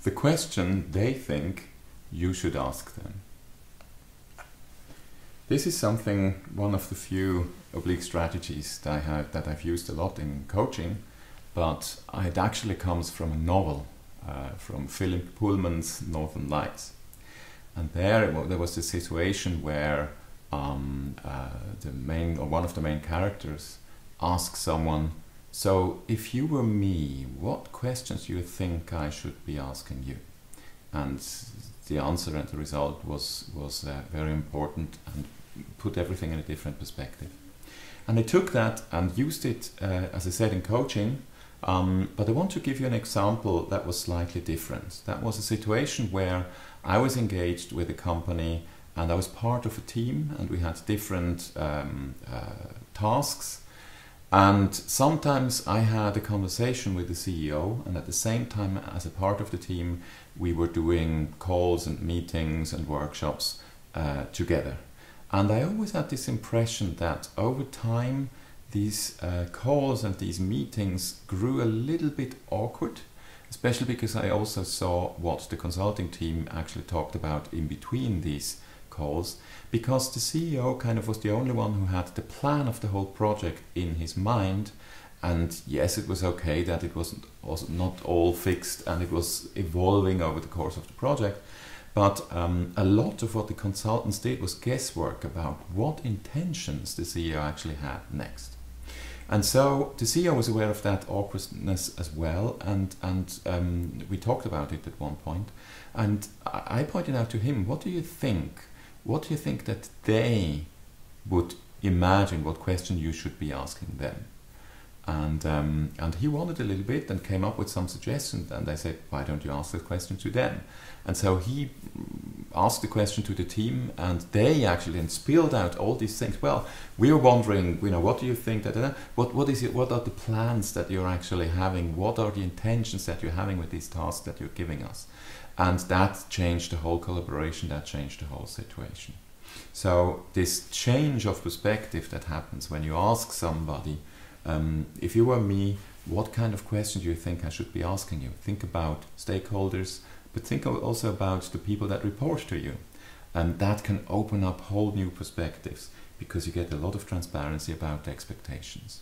the question they think you should ask them. This is one of the few oblique strategies that I've used a lot in coaching, but it actually comes from a novel from Philip Pullman's Northern Lights. And there was a situation where one of the main characters asks someone, "So if you were me, what questions do you think I should be asking you?" And the answer and the result was very important and put everything in a different perspective. And I took that and used it, as I said, in coaching, but I want to give you an example that was slightly different. That was a situation where I was engaged with a company and I was part of a team and we had different tasks. And sometimes I had a conversation with the CEO, and at the same time, as a part of the team, we were doing calls and meetings and workshops together. And I always had this impression that over time, these calls and these meetings grew a little bit awkward, especially because I also saw what the consulting team actually talked about in between these calls, because the CEO kind of was the only one who had the plan of the whole project in his mind. And yes, it was okay that it was not all fixed and it was evolving over the course of the project, but a lot of what the consultants did was guesswork about what intentions the CEO actually had next. And so the CEO was aware of that awkwardness as well, and we talked about it at one point. And I pointed out to him, what do you think? What do you think that they would imagine what question you should be asking them? And he wondered a little bit and came up with some suggestions, and I said, why don't you ask the question to them? And so he asked the question to the team, and they actually then spilled out all these things. Well, we were wondering, what do you think that what is it? What are the plans that you're actually having? What are the intentions that you're having with these tasks that you're giving us? And that changed the whole collaboration. That changed the whole situation. So this change of perspective that happens when you ask somebody, if you were me, what kind of question do you think I should be asking you? Think about stakeholders, but think also about the people that report to you. And that can open up whole new perspectives because you get a lot of transparency about the expectations.